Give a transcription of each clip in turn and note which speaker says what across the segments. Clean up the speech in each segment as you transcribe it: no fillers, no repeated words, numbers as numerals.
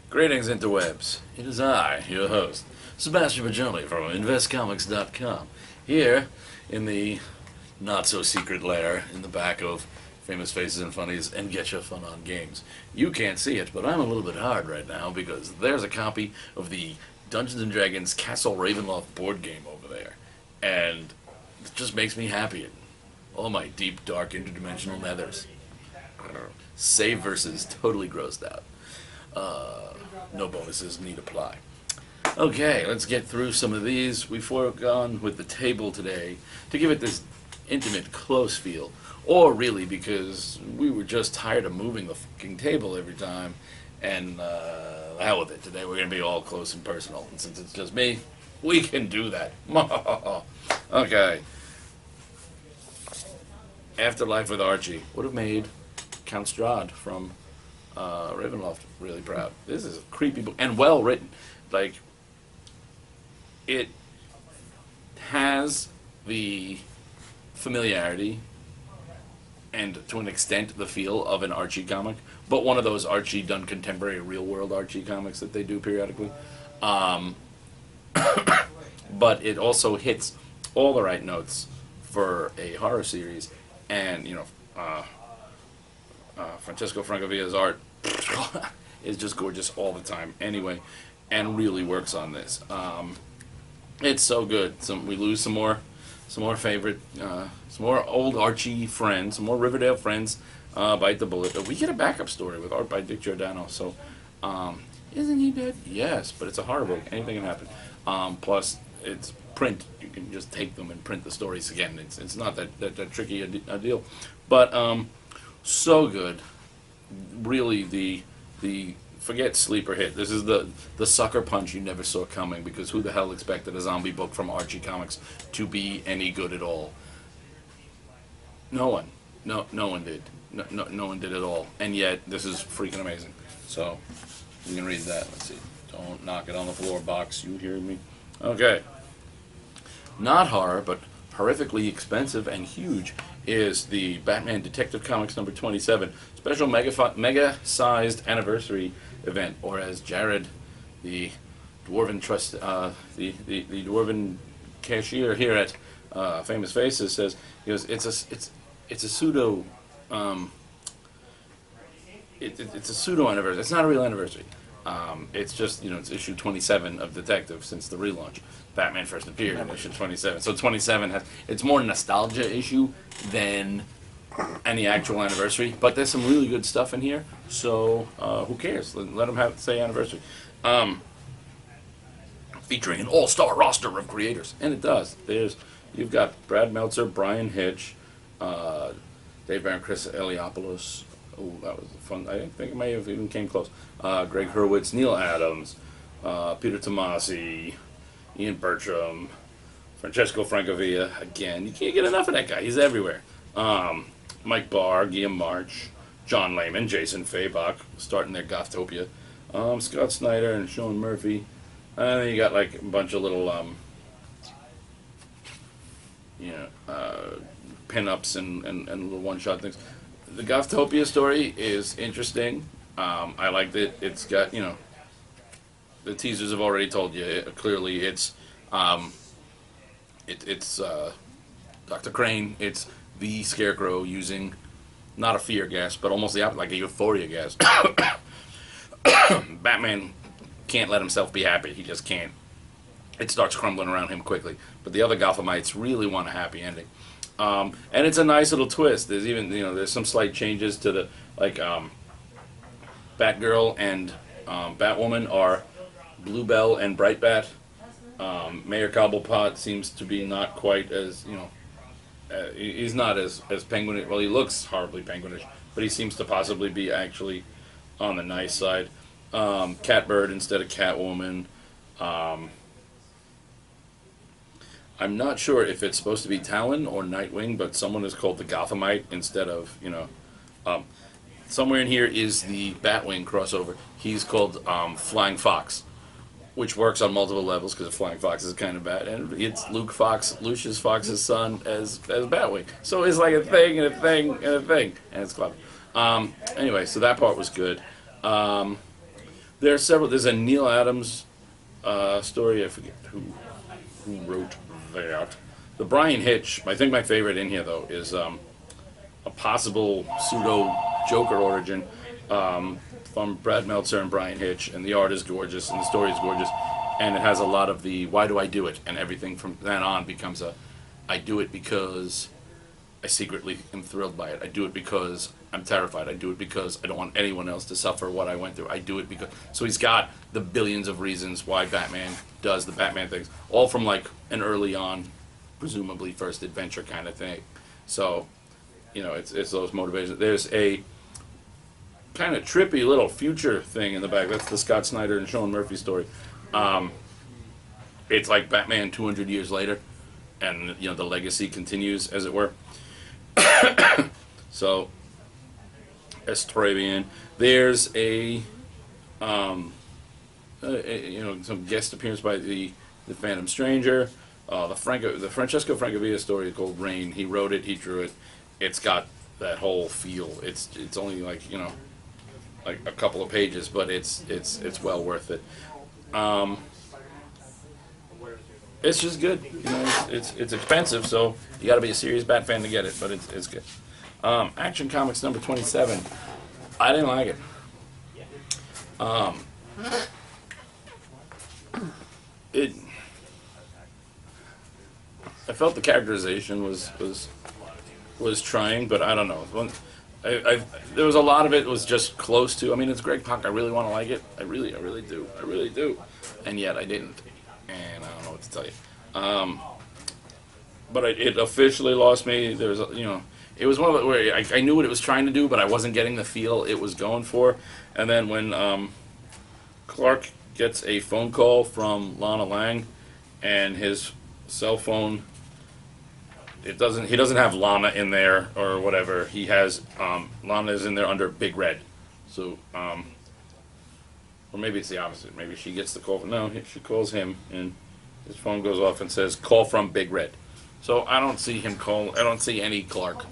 Speaker 1: Greetings, interwebs. It is I, your host, Sebastian Piccione from InvestComics.com, here in the not-so-secret lair in the back of Famous Faces and Funnies and Get Your Fun On Games. You can't see it, but I'm a little bit hard right now because there's a copy of the Dungeons & Dragons Castle Ravenloft board game over there, and it just makes me happy. All my deep, dark, interdimensional nethers. Save versus totally grossed out. No bonuses need apply. Okay, let's get through some of these. We've gone with the table today to give it this intimate, close feel. Or really, because we were just tired of moving the fucking table every time. And the hell with it. Today we're going to be all close and personal. And since it's just me, we can do that. Okay. Afterlife with Archie would have made Count Strahd from Ravenloft really proud. This is a creepy book and well written. Like, it has the familiarity and to an extent the feel of an Archie comic, but one of those Archie done contemporary real world Archie comics that they do periodically. But it also hits all the right notes for a horror series, and Francesco Francovilla's art is just gorgeous all the time anyway, and really works on this. It's so good. We lose some more favorite, some more old Archie friends, some more Riverdale friends bite the bullet. We get a backup story with art by Dick Giordano, so isn't he dead? Yes, but it's a horror book. Anything can happen. Plus, it's print. You can just take them and print the stories again. It's not that tricky a deal. But so good. Really, the forget sleeper hit. This is the sucker punch you never saw coming, because who the hell expected a zombie book from Archie Comics to be any good at all? No one. No one did. No one did at all. And yet, this is freaking amazing. So, you can read that. Let's see. Don't knock it on the floor, box. You hear me? Okay. Not horror, but horrifically expensive and huge is the Batman Detective Comics number 27 special mega-sized anniversary event, or as Jared, the dwarven the dwarven cashier here at Famous Faces says, he goes, it's a pseudo it's a pseudo anniversary. It's not a real anniversary. It's just, it's issue 27 of Detective since the relaunch. Batman first appeared in issue 27. So 27 it's more nostalgia issue than any actual anniversary. But there's some really good stuff in here. So who cares? Let them say anniversary. Featuring an all-star roster of creators, and it does. You've got Brad Meltzer, Brian Hitch, Dave Barron, Chris Eliopoulos. Oh, that was fun. I think it may have even came close. Greg Hurwitz, Neil Adams, Peter Tomasi, Ian Bertram, Francesco Francavilla. Again, you can't get enough of that guy. He's everywhere. Mike Barr, Guillaume March, John Layman, Jason Fabach, starting their Gothtopia. Scott Snyder and Sean Murphy. And then you got like a bunch of little, pin-ups and little one-shot things. The Gothtopia story is interesting. I liked it. It's got, the teasers have already told you. Clearly, it's Dr. Crane. It's the Scarecrow using not a fear gas, but almost the opposite, like a euphoria gas. Batman can't let himself be happy. He just can't. It starts crumbling around him quickly. But the other Gothamites really want a happy ending. And it's a nice little twist. There's even, there's some slight changes to the, Batgirl and Batwoman are Bluebell and Brightbat. Mayor Cobblepot seems to be not quite as, he's not as penguinish. Well, he looks horribly penguinish, but he seems to possibly be actually on the nice side. Catbird instead of Catwoman. I'm not sure if it's supposed to be Talon or Nightwing, but someone is called the Gothamite instead of, somewhere in here is the Batwing crossover. He's called Flying Fox, which works on multiple levels because Flying Fox is kind of bad, and it's Lucius Fox's son as Batwing. So it's like a thing and a thing and a thing, and it's clever. Anyway, so that part was good. There are several. There's a Neil Adams story. I forget who wrote that. The Brian Hitch. I think my favorite in here though is a possible pseudo Joker origin from Brad Meltzer and Brian Hitch, and the art is gorgeous and the story is gorgeous, and it has a lot of the why do I do it, and everything from then on becomes a I do it because I secretly am thrilled by it. I do it because I'm terrified. I do it because I don't want anyone else to suffer what I went through. I do it because... So he's got the billions of reasons why Batman does the Batman things. All from like an early on, presumably first adventure kind of thing. So, you know, it's those motivations. There's a kind of trippy little future thing in the back. That's the Scott Snyder and Sean Murphy story. It's like Batman 200 years later. And, you know, the legacy continues, as it were. So, Estravian. There's you know, some guest appearance by the Phantom Stranger. The Francesco Francavilla story called Rain. He wrote it. He drew it. It's got that whole feel. It's only like, you know, like a couple of pages, but it's well worth it. It's just good. You know, it's expensive, so you got to be a serious Bat fan to get it, but it's good. Action Comics number 27. I didn't like it. I felt the characterization was trying, but I don't know. There was a lot of it was just close to. I mean, it's Greg Pak. I really want to like it. I really do. And yet I didn't. And I don't know what to tell you. But it officially lost me. There was, you know, it was one of the where I knew what it was trying to do, but I wasn't getting the feel it was going for. And then when Clark gets a phone call from Lana Lang, and his cell phone, he doesn't have Lana in there or whatever. He has Lana is in there under Big Red. So or maybe it's the opposite. Maybe she gets the call. No, she calls him, and his phone goes off and says, "Call from Big Red." So I don't see him call. I don't see any Clark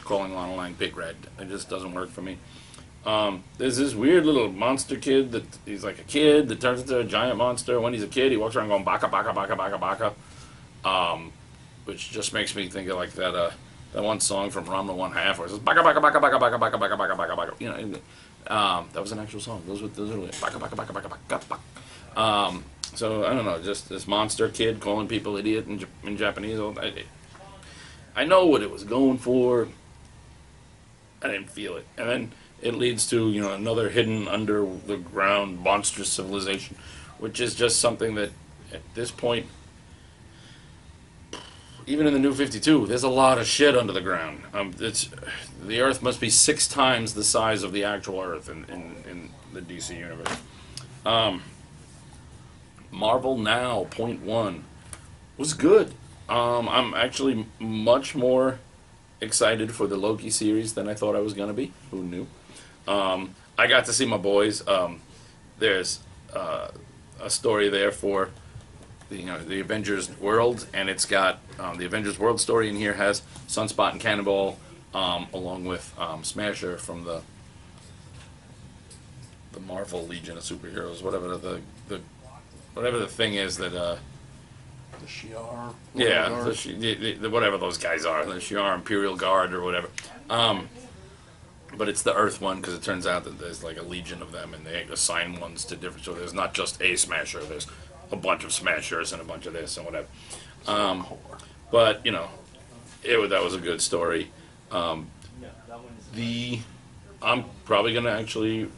Speaker 1: calling Lana Lang Big Red. It just doesn't work for me. There's this weird little monster kid that he's like a kid that turns into a giant monster. When he's a kid, he walks around going baka baka baka baka baka, which just makes me think of like that one song from Ramla 1/2 where it says baka baka baka baka baka baka baka baka baka baka. You know. That was an actual song. Those were baka baka baka baka baka baka. So I don't know, just this monster kid calling people idiot in Japanese. I know what it was going for. I didn't feel it, and then it leads to, you know, another hidden under the ground monstrous civilization, which is just something that at this point, even in the New 52, there's a lot of shit under the ground. The Earth must be 6 times the size of the actual Earth in the DC universe. Marvel Now .1 was good. I'm actually much more excited for the Loki series than I thought I was going to be. Who knew? I got to see my boys. There's a story there for the Avengers World, and it's got the Avengers World story in here has Sunspot and Cannonball, along with Smasher from the Marvel Legion of Superheroes, whatever the thing is that.
Speaker 2: The Shi'ar.
Speaker 1: Yeah, the whatever those guys are, the Shi'ar Imperial Guard or whatever. But it's the Earth one because it turns out that there's like a legion of them, and they assign ones to different. So there's not just a Smasher. There's a bunch of Smashers and a bunch of this and whatever. But you know, that was a good story. I'm probably gonna actually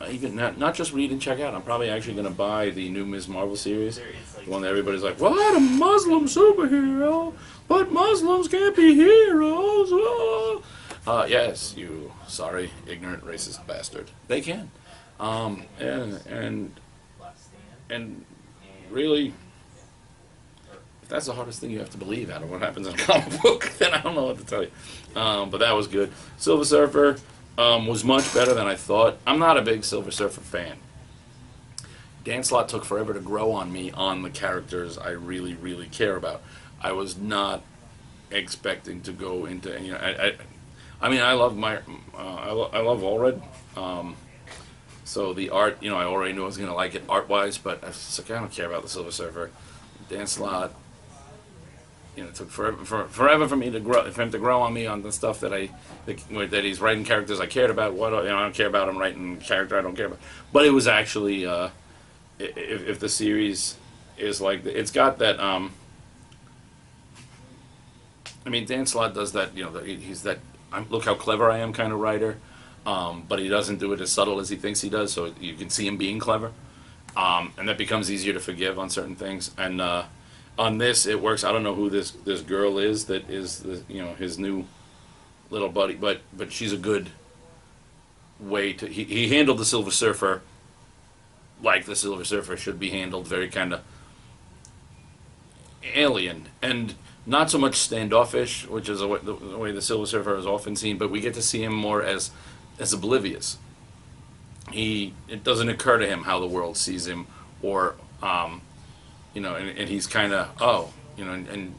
Speaker 1: even not just read and check out. I'm probably actually gonna buy the new Ms. Marvel series, the one that everybody's like, "What, a Muslim superhero? But Muslims can't be heroes." Oh. Yes, you sorry, ignorant, racist bastard. They can. And really, if that's the hardest thing you have to believe out of what happens in a comic book, then I don't know what to tell you. But that was good. Silver Surfer was much better than I thought. I'm not a big Silver Surfer fan. Dan Slott took forever to grow on me on the characters I really, really care about. I was not expecting to go into, I mean, I love I love Allred. So the art, I already knew I was going to like it art-wise, but I was like, I don't care about the Silver Surfer. Dan Slott, it took forever for me to grow, for him to grow on me on the stuff that that he's writing characters I cared about. I don't care about him writing character I don't care about. But it was actually, if the series is like, it's got that. Dan Slott does that. He's that. Look how clever I am kind of writer. But he doesn't do it as subtle as he thinks he does, so you can see him being clever. And that becomes easier to forgive on certain things. And on this, it works. I don't know who this girl is that is his new little buddy, but she's a good way to. He handled the Silver Surfer like the Silver Surfer should be handled, very kind of alien and not so much standoffish, which is the way the Silver Surfer is often seen, but we get to see him more as oblivious. It doesn't occur to him how the world sees him, or and he's kind of and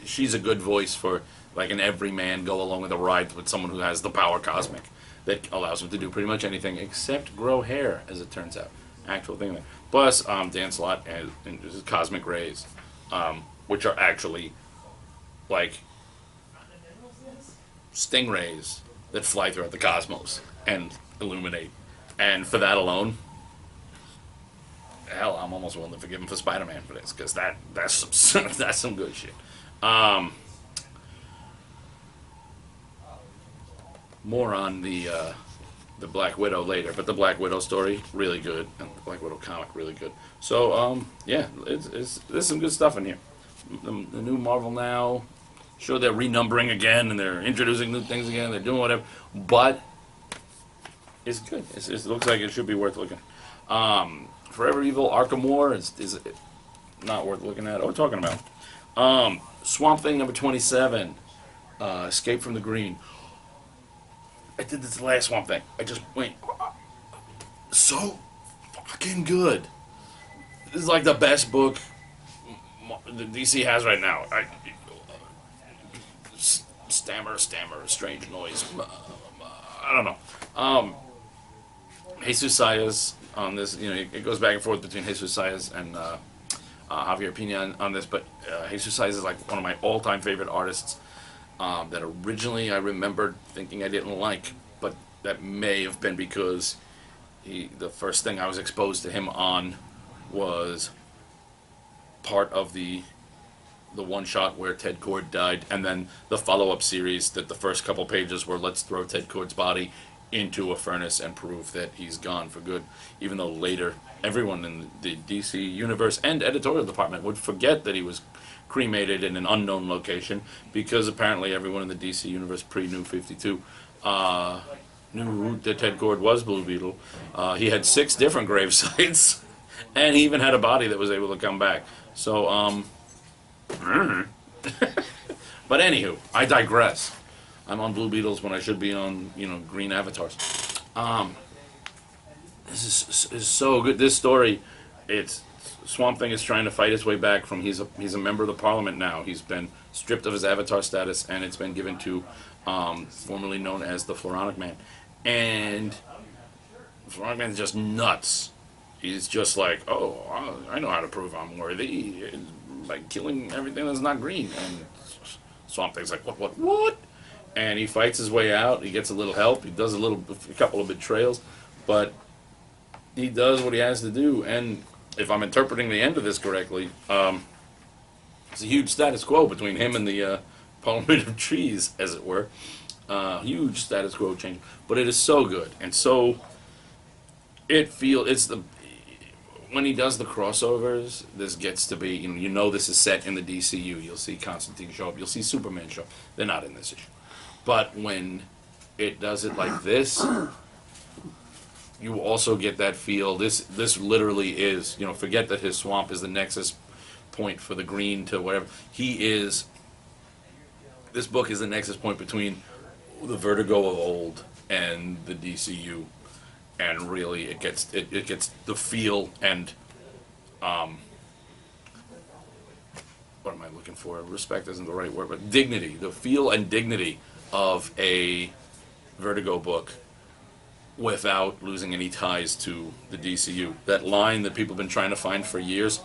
Speaker 1: she's a good voice for like an everyman go along with a ride with someone who has the power cosmic that allows him to do pretty much anything except grow hair, as it turns out. Actual thing there. Plus, Dan Slott and his cosmic rays, which are actually like stingrays that fly throughout the cosmos and illuminate. And for that alone, hell, I'm almost willing to forgive him for SpiderMan for this, because that's some good shit. More on the Black Widow later, but the Black Widow story really good, and the Black Widow comic really good. So there's some good stuff in here. The new Marvel Now. Sure, they're renumbering again and they're introducing new things again. They're doing whatever, but it's good. It looks like it should be worth looking. Forever Evil, Arkham War is not worth looking at. What are we talking about? Swamp Thing number 27, Escape from the Green. I did this last Swamp Thing. I just went so fucking good. This is like the best book the DC has right now. Stammer, strange noise. I don't know. Jesus Sayas on this, it goes back and forth between Jesus Sayas and Javier Pina on this, but Jesus Sayas is like one of my all-time favorite artists that originally I remembered thinking I didn't like, but that may have been because the first thing I was exposed to him on was part of the one shot where Ted Kord died, and then the follow-up series that the first couple pages were let's throw Ted Kord's body into a furnace and prove that he's gone for good, even though later everyone in the DC universe and editorial department would forget that he was cremated in an unknown location, because apparently everyone in the DC universe pre-New 52 knew that Ted Kord was Blue Beetle. He had 6 different grave sites, and he even had a body that was able to come back. So, but anywho, I digress. I'm on Blue Beetles when I should be on, green avatars. This is so good. This story, Swamp Thing is trying to fight his way back from, he's a member of the Parliament now. He's been stripped of his avatar status, and it's been given to, formerly known as the Floronic Man. And Floronic Man's just nuts. He's just like, oh, I know how to prove I'm worthy by killing everything that's not green. And Swamp Thing's like, what? And he fights his way out. He gets a little help. He does a couple of betrayals, but he does what he has to do. And if I'm interpreting the end of this correctly, it's a huge status quo between him and the Parliament of Trees, as it were. Huge status quo change, but it is so good, and so when he does the crossovers, this gets to be, this is set in the DCU. You'll see Constantine show up. You'll see Superman show up. They're not in this issue. But when it does it like this, you also get that feel. This literally is, forget that his swamp is the nexus point for the green to whatever. This book is the nexus point between the Vertigo of old and the DCU. And really, it gets the feel and what am I looking for? Respect isn't the right word, but dignity. The feel and dignity of a Vertigo book without losing any ties to the DCU. That line that people have been trying to find for years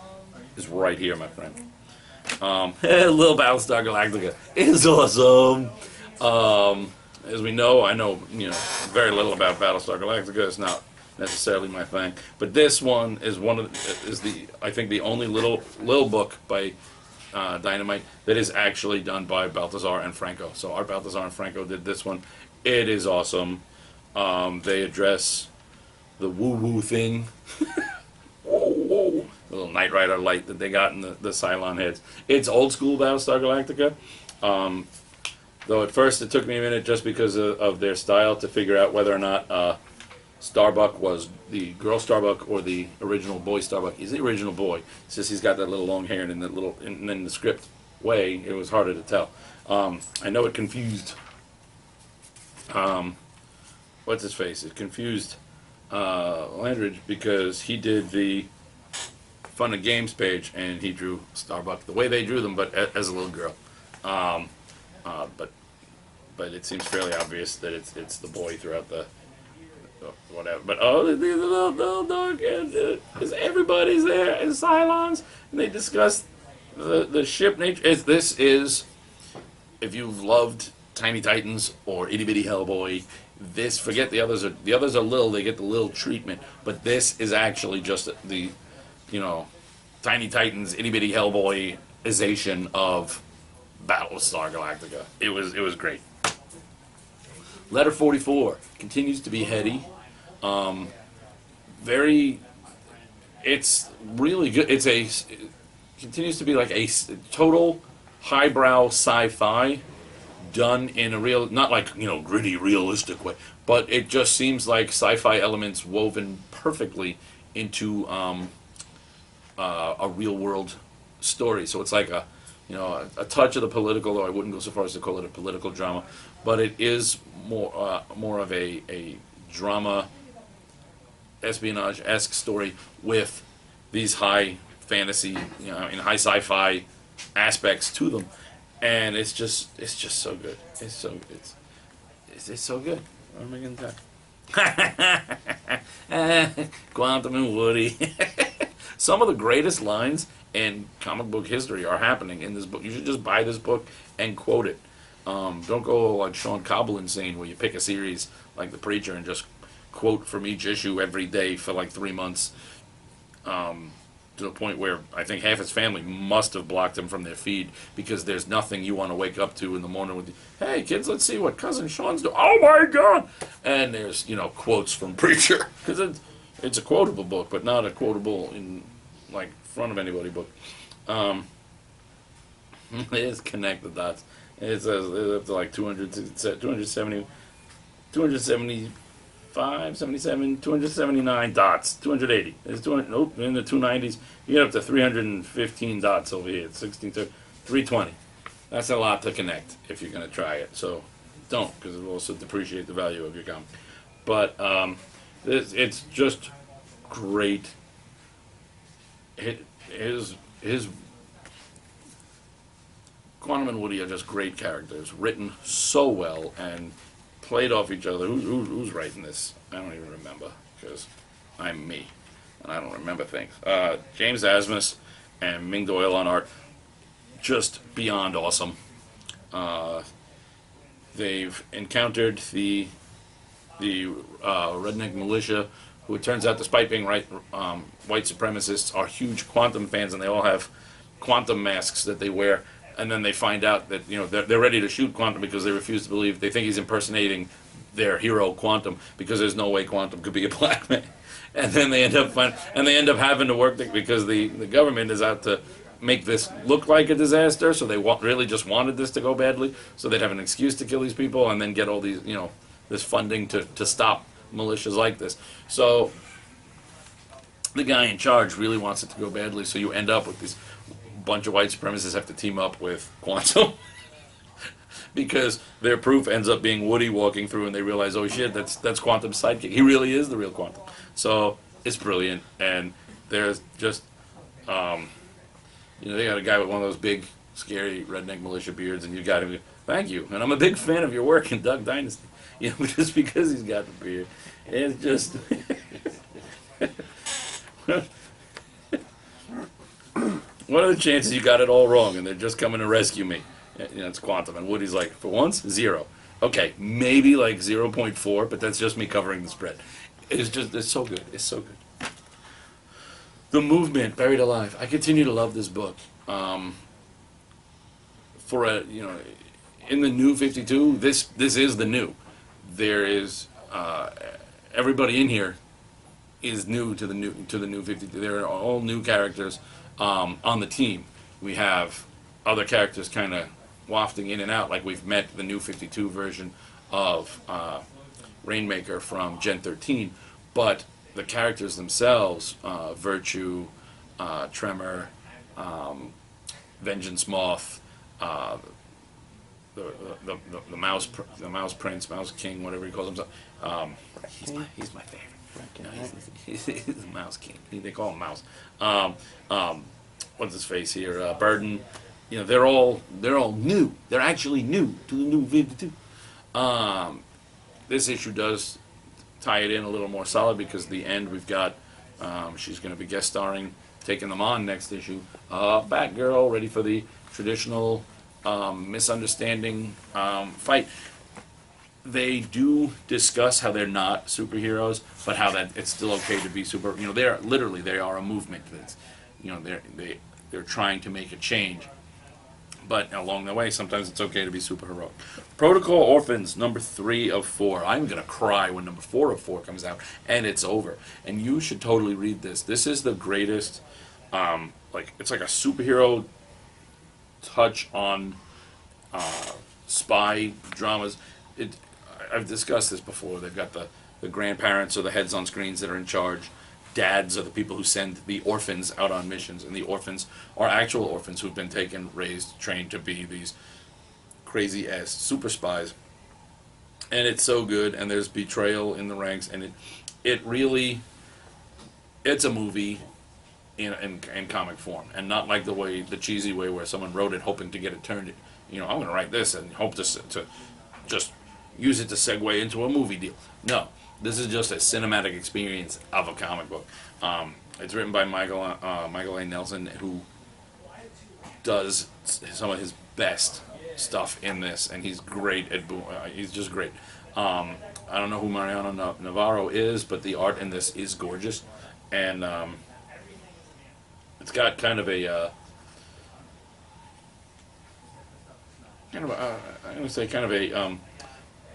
Speaker 1: is right here, my friend. Little Battlestar Galactica is awesome. As we know, I know very little about Battlestar Galactica. It's not necessarily my thing, but this one is I think the only little book by Dynamite that is actually done by Baltazar and Franco. So Art Baltazar and Franco did this one. It is awesome. They address the woo-woo thing. Whoa. The little Knight Rider light that they got in the Cylon heads. It's old school Battlestar Galactica. Though at first it took me a minute just because of their style to figure out whether or not Starbuck was the girl Starbuck or the original boy Starbuck. He's the original boy. It's just he's got that little long hair and in the script way it was harder to tell. I know it confused what's his face? It confused Landridge because he did the Fun and Games page and he drew Starbuck the way they drew them, but as a little girl. But it seems fairly obvious that it's the boy throughout the whatever. But the little dog is everybody's there in Cylons, and they discuss the ship nature. This is if you've loved Tiny Titans or Itty Bitty Hellboy. This forget the others are little. They get the little treatment, but this is actually just the Tiny Titans Itty Bitty Hellboyization of Battlestar Galactica. It was great. Letter 44 continues to be heady. It's really good. It continues to be like a total highbrow sci-fi done in a real, not like gritty realistic way, but it just seems like sci-fi elements woven perfectly into a real world story. So it's like a touch of the political, though I wouldn't go so far as to call it a political drama, but it is more of a drama, espionage-esque story with these high fantasy, and high sci-fi aspects to them, and it's just so good. It's so good. What am I gonna tell? Quantum and Woody. Some of the greatest lines in comic book history are happening in this book. You should just buy this book and quote it. Don't go like Sean Cobble insane where you pick a series like The Preacher and just quote from each issue every day for like 3 months, to the point where I think half his family must have blocked him from their feed because there's nothing you want to wake up to in the morning with, hey kids, let's see what Cousin Sean's doing. Oh my God! And there's quotes from Preacher because it's a quotable book, but not a quotable in like front of anybody book. It's Connect the Dots. It says it's up to like 270, 275, 77, 279 dots, 280. It's 200. Nope, in the 290s. You get up to 315 dots over here. It's 16 to 320. That's a lot to connect if you're going to try it. So don't, because it will also depreciate the value of your comic. But it's just great. His Quantum and Woody are just great characters, written so well and played off each other. Who's writing this? I don't even remember because I'm me and I don't remember things. James Asmus and Ming Doyle on art, just beyond awesome. They've encountered the redneck militia, who it turns out, despite being white supremacists, are huge Quantum fans, and they all have Quantum masks that they wear. And then they find out that they're ready to shoot Quantum because they refuse to believe. They think he's impersonating their hero Quantum because there's no way Quantum could be a black man. And then they end up having to work because the government is out to make this look like a disaster. So they really just wanted this to go badly, so they'd have an excuse to kill these people and then get all these this funding to stop militias like this. So the guy in charge really wants it to go badly. So you end up with this bunch of white supremacists have to team up with Quantum because their proof ends up being Woody walking through, and they realize, oh shit, that's Quantum's sidekick. He really is the real Quantum. So it's brilliant, and there's just they got a guy with one of those big, scary redneck militia beards, and you got him. Thank you, and I'm a big fan of your work in Duck Dynasty. you know, just because he's got the beard. It's just. What are the chances you got it all wrong and they're just coming to rescue me? You know, it's Quantum, and Woody's like, for once, 0. Okay, maybe like 0.4, but that's just me covering the spread. It's so good. It's so good. The Movement, Buried Alive. I continue to love this book. For a, you know, in the New 52, this is the new. There is everybody in here is new to the new 52. There are all new characters on the team. We have other characters kind of wafting in and out, like we've met the new 52 version of Rainmaker from Gen 13, but the characters themselves, Virtue, Tremor, Vengeance Moth, the Mouse Prince, Mouse King, whatever he calls himself. He's my favorite. No, he's the Mouse King. They call him Mouse. What's his face here? Burden. You know, they're all new. They're actually new to the new 52. This issue does tie it in a little more solid because the end we've got. She's going to be guest starring, taking them on next issue. Batgirl, ready for the traditional misunderstanding fight. They do discuss how they're not superheroes, but how that it's still okay to be super. You know, they are a movement. That's, you know, they're trying to make a change, but along the way, sometimes it's okay to be superheroic. Protocol Orphans, number 3 of 4. I'm gonna cry when number 4 of 4 comes out, and it's over. And you should totally read this. This is the greatest. It's like a superhero touch on spy dramas. I've discussed this before. They've got the grandparents or the heads on screens that are in charge. Dads are the people who send the orphans out on missions, and the orphans are actual orphans who've been taken, raised, trained to be these crazy-ass super spies. And it's so good, and there's betrayal in the ranks, and it really, it's a movie in comic form, and not like the cheesy way where someone wrote it hoping to get it turned. You know, I'm going to write this and hope to just use it to segue into a movie deal. No, this is just a cinematic experience of a comic book. It's written by Michael A. Nelson, who does some of his best stuff in this, and he's great at he's just great. I don't know who Mariano Navarro is, but the art in this is gorgeous, and it's got kind of a I'm gonna say kind of a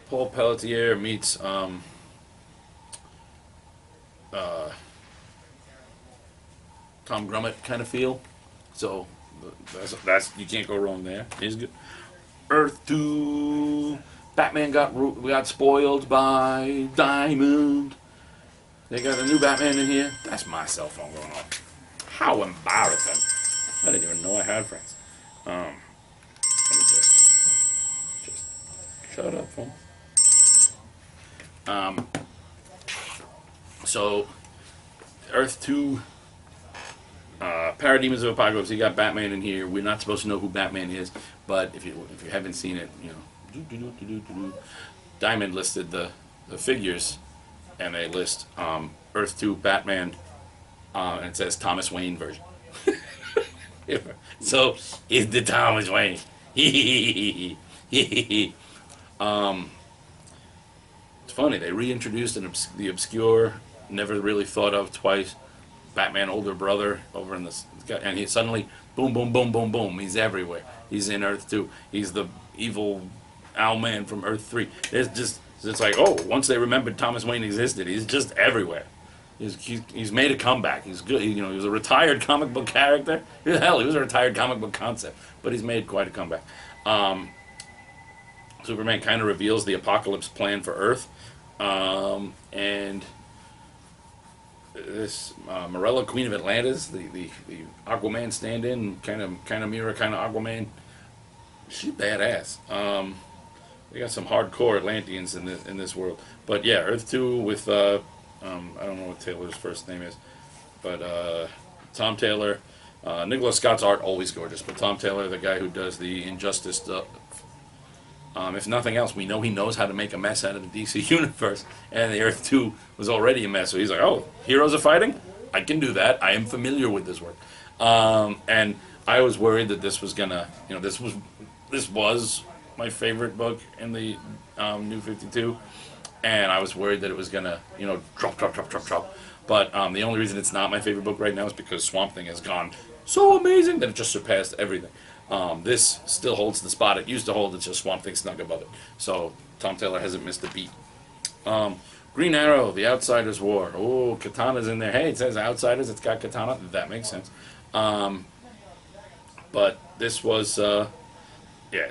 Speaker 1: Paul Pelletier meets Tom Grummett kind of feel. So that's you can't go wrong there. It's good. Earth 2. Batman got spoiled by Diamond. They got a new Batman in here. That's my cell phone going off. How embarrassing! I didn't even know I had friends. Let me just shut up, phone. So, Earth 2, Parademons of Apocalypse. You got Batman in here. We're not supposed to know who Batman is, but if you haven't seen it, you know, Diamond listed the figures, and they list Earth 2 Batman, and it says Thomas Wayne version. So it's the Thomas Wayne. It's funny, they reintroduced the obscure, never really thought of twice, Batman older brother over in this, and he suddenly, boom, boom, boom, boom, boom, he's everywhere. He's in Earth 2. He's the evil Owlman from Earth 3. It's like, oh, once they remembered Thomas Wayne existed, he's just everywhere. He's made a comeback. He's good. He was a retired comic book character. Hell, he was a retired comic book concept, but he's made quite a comeback. Superman kind of reveals the apocalypse plan for Earth, and this Morella, Queen of Atlantis, the Aquaman stand-in, kind of mirror, kind of Aquaman. She's badass. We got some hardcore Atlanteans in this world, but yeah, Earth 2 with I don't know what Taylor's first name is, but Tom Taylor. Nicholas Scott's art always gorgeous, but Tom Taylor, the guy who does the Injustice stuff, If nothing else, we know he knows how to make a mess out of the DC universe, and the Earth 2 was already a mess. So he's like, oh, heroes are fighting? I can do that. I am familiar with this work. And I was worried that this was gonna, this was my favorite book in the New 52, and I was worried that it was gonna, drop. But the only reason it's not my favorite book right now is because Swamp Thing has gone so amazing that it just surpassed everything. This still holds the spot it used to hold. It's just Swamp Thing snuck above it. So Tom Taylor hasn't missed a beat. Green Arrow, The Outsiders War. Oh, Katana's in there. Hey, it says Outsiders. It's got Katana. That makes sense. But this was, this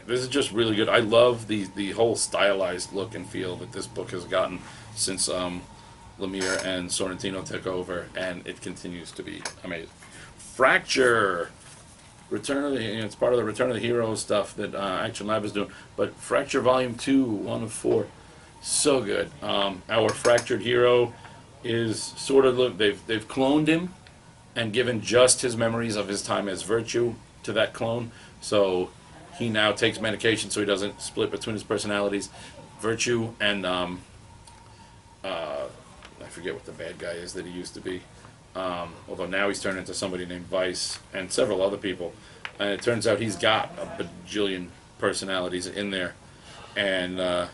Speaker 1: is just really good. I love the whole stylized look and feel that this book has gotten since Lemire and Sorrentino took over, and it continues to be amazing. Fracture. Return of the, it's part of the Return of the Hero stuff that Action Lab is doing. But Fracture Volume 2, 1 of 4, so good. Our fractured hero is sort of they've cloned him and given just his memories of his time as Virtue to that clone. So he now takes medication so he doesn't split between his personalities. Virtue and I forget what the bad guy is that he used to be. Although now he's turned into somebody named Vice and several other people. And it turns out he's got a bajillion personalities in there. And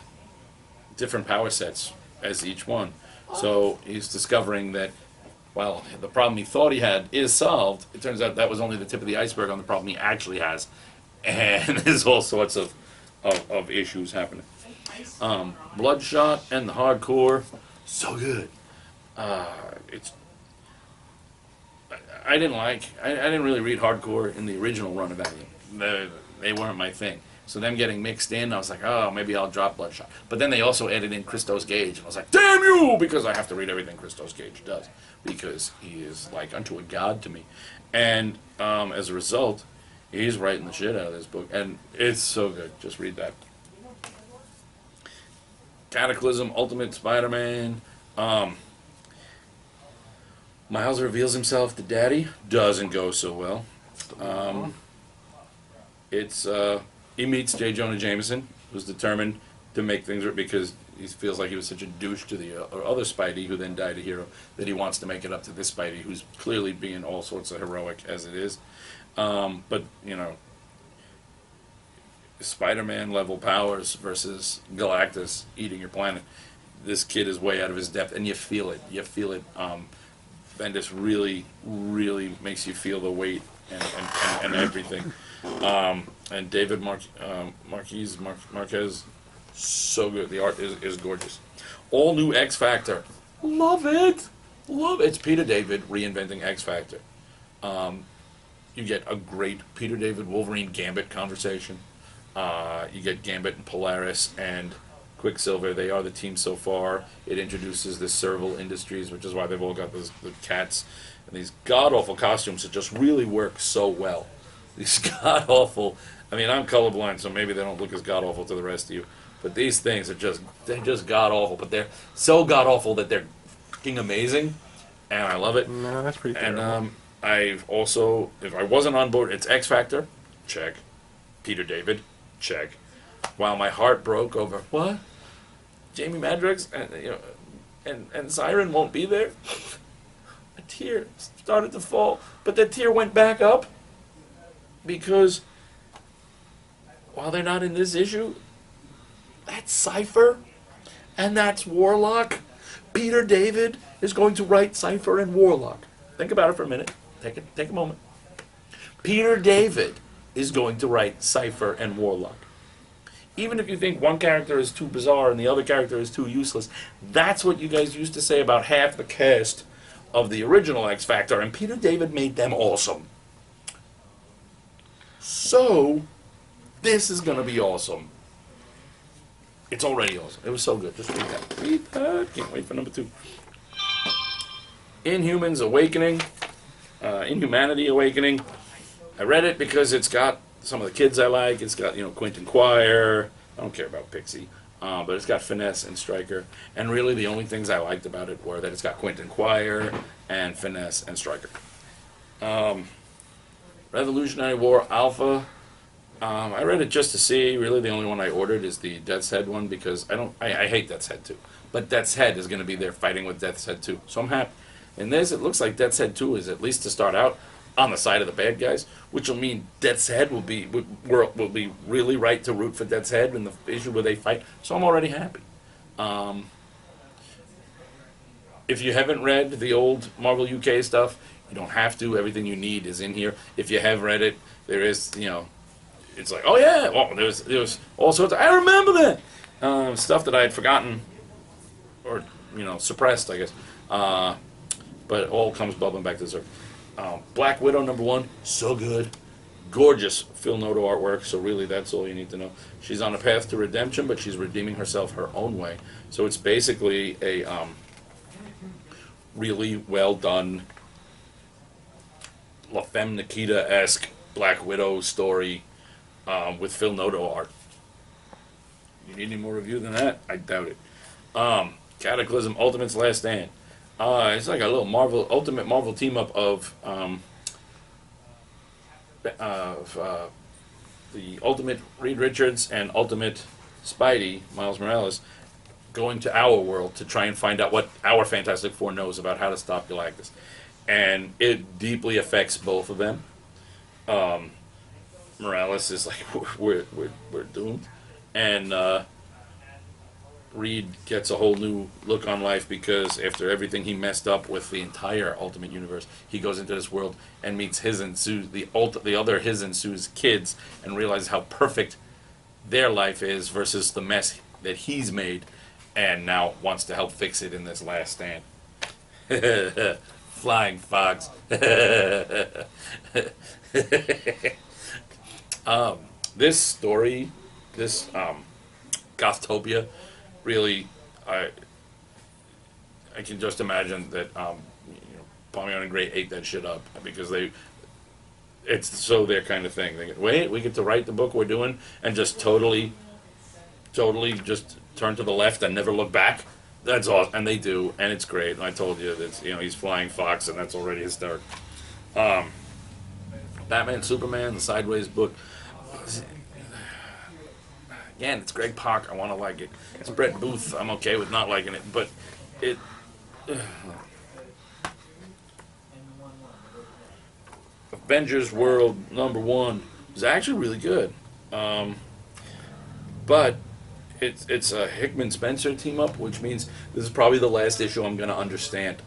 Speaker 1: different power sets as each one. So he's discovering that, well, the problem he thought he had is solved. It turns out that was only the tip of the iceberg on the problem he actually has. And there's all sorts of issues happening. Bloodshot and the Hardcore, so good. I didn't really read Hardcore in the original run of Valiant. They weren't my thing. So them getting mixed in, I was like, oh, maybe I'll drop Bloodshot. But then they also added in Christos Gage, and I was like, damn you! Because I have to read everything Christos Gage does. Because he is like unto a god to me. And as a result, he's writing the shit out of this book. And it's so good. Just read that. Cataclysm, Ultimate SpiderMan. Miles reveals himself to Daddy. Doesn't go so well. He meets J. Jonah Jameson, who's determined to make things right because he feels like he was such a douche to the other Spidey, who then died a hero, that he wants to make it up to this Spidey, who's clearly being all sorts of heroic as it is. But, Spider-Man level powers versus Galactus eating your planet. This kid is way out of his depth, and you feel it. Bendis really, really makes you feel the weight and everything. And David Marquez, so good. The art is gorgeous. All new X Factor. Love it. It's Peter David reinventing X Factor. You get a great Peter David Wolverine Gambit conversation. You get Gambit and Polaris and Quicksilver. They are the team so far. It introduces the Serval Industries, which is why they've all got the cats and these god-awful costumes that just really work so well. These god-awful... I mean, I'm colorblind, so maybe they don't look as god-awful to the rest of you. But these things are they're just god-awful. But they're so god-awful that they're fucking amazing. And I love it.
Speaker 2: No, that's pretty terrible.
Speaker 1: And I've also... If I wasn't on board, it's X Factor. Check. Peter David. Check. While my heart broke over... What? Jamie Madrox and Siren won't be there. A tear started to fall, but the tear went back up because while they're not in this issue, that's Cypher and that's Warlock. Peter David is going to write Cypher and Warlock. Think about it for a minute. Take a moment. Peter David is going to write Cypher and Warlock. Even if you think one character is too bizarre and the other character is too useless, that's what you guys used to say about half the cast of the original X Factor, and Peter David made them awesome. So, this is going to be awesome. It's already awesome. It was so good. Just read that. Read that. Can't wait for number 2. Inhumans Awakening. Inhumanity Awakening. I read it because it's got some of the kids I like. It's got, Quentin Quire. I don't care about Pixie. But it's got Finesse and Stryker. And really the only things I liked about it were that it's got Quentin Quire and Finesse and Stryker. Revolutionary War Alpha. I read it just to see. Really, the only one I ordered is the Death's Head one because I hate Death's Head 2. But Death's Head is going to be there fighting with Death's Head 2. So I'm happy. In this, it looks like Death's Head 2 is, at least to start out, on the side of the bad guys, which will mean Death's Head will be really right to root for Death's Head in the issue where they fight. So I'm already happy. If you haven't read the old Marvel UK stuff, you don't have to. Everything you need is in here. If you have read it, there is, it's like, oh yeah, well, there's all sorts of, I remember that stuff that I had forgotten or suppressed, I guess. But it all comes bubbling back to the surface. Black Widow #1, so good, gorgeous Phil Noto artwork. So really, that's all you need to know. She's on a path to redemption, but she's redeeming herself her own way. So it's basically a really well done La Femme Nikita-esque Black Widow story with Phil Noto art. You need any more review than that? I doubt it. Cataclysm Ultimate's Last Stand. It's like a little Ultimate Marvel team up of the Ultimate Reed Richards and Ultimate Spidey, Miles Morales, going to our world to try and find out what our Fantastic Four knows about how to stop Galactus. And it deeply affects both of them. Morales is like, we're doomed. And Reed gets a whole new look on life because after everything he messed up with the entire Ultimate Universe, he goes into this world and meets his and Sue's, the other his and Sue's kids, and realizes how perfect their life is versus the mess that he's made, and now wants to help fix it in this last stand. Flying Fox. This story, this Gothtopia, really, I can just imagine that Palmion and Gray ate that shit up because it's so their kind of thing. They get, wait, we get to write the book we're doing and just totally just turn to the left and never look back. That's awesome, and they do, and it's great. And I told you that he's Flying Fox, and that's already his start. Batman Superman, the Sideways book. Again, it's Greg Pak. I want to like it. It's Brett Booth. I'm okay with not liking it, but it. Avengers World #1 was actually really good, but it's a Hickman Spencer team up, which means this is probably the last issue I'm going to understand.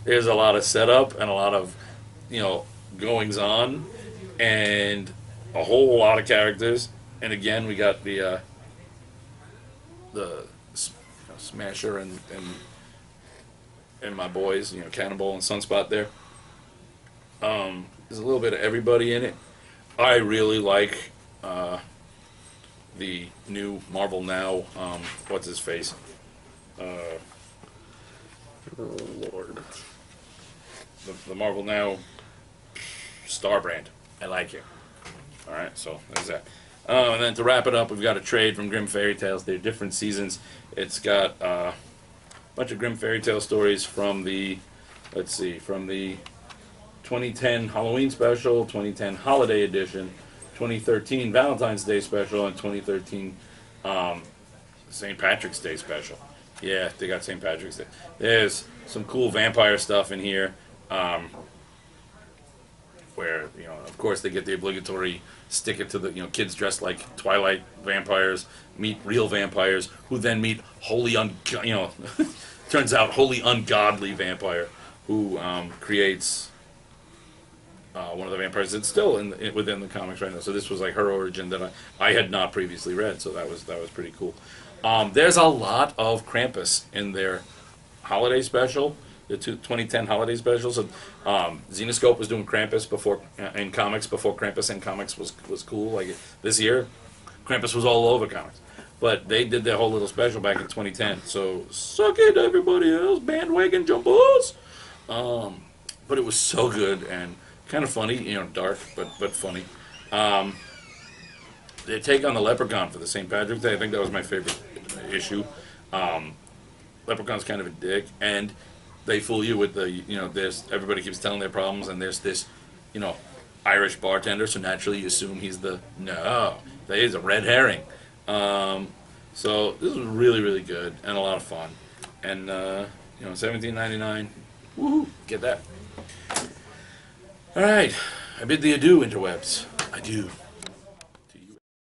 Speaker 1: There's a lot of setup and a lot of goings on, and a whole lot of characters. And again, we got the Smasher and my boys, Cannonball and Sunspot there. There's a little bit of everybody in it. I really like the new Marvel Now. What's his face? Oh Lord. The Marvel Now Starbrand. I like it. All right, so there's that. And then to wrap it up, we've got a trade from Grimm Fairy Tales. They're different seasons. It's got a bunch of Grimm Fairy Tale stories from the 2010 Halloween special, 2010 Holiday Edition, 2013 Valentine's Day special, and 2013 St. Patrick's Day special. Yeah, they got St. Patrick's Day. There's some cool vampire stuff in here. Where of course they get the obligatory stick it to the kids dressed like Twilight vampires meet real vampires who then meet turns out wholly ungodly vampire who creates one of the vampires that's still within the comics right now. So this was like her origin that I had not previously read, so that was pretty cool. There's a lot of Krampus in their holiday special. The 2010 holiday specials. So, Zenoscope was doing Krampus before in comics before Krampus in comics was cool. Like this year, Krampus was all over comics, but they did their whole little special back in 2010. So suck it, everybody else, bandwagon jumpers. But it was so good and kind of funny, dark but funny. They take on the Leprechaun for the St. Patrick's Day. I think that was my favorite issue. Leprechaun's kind of a dick and they fool you with the, there's everybody keeps telling their problems, and there's this, Irish bartender, so naturally you assume he's he's a red herring. So this was really, really good and a lot of fun. And $17.99. Woohoo! Get that. All right, I bid thee adieu, interwebs. Adieu.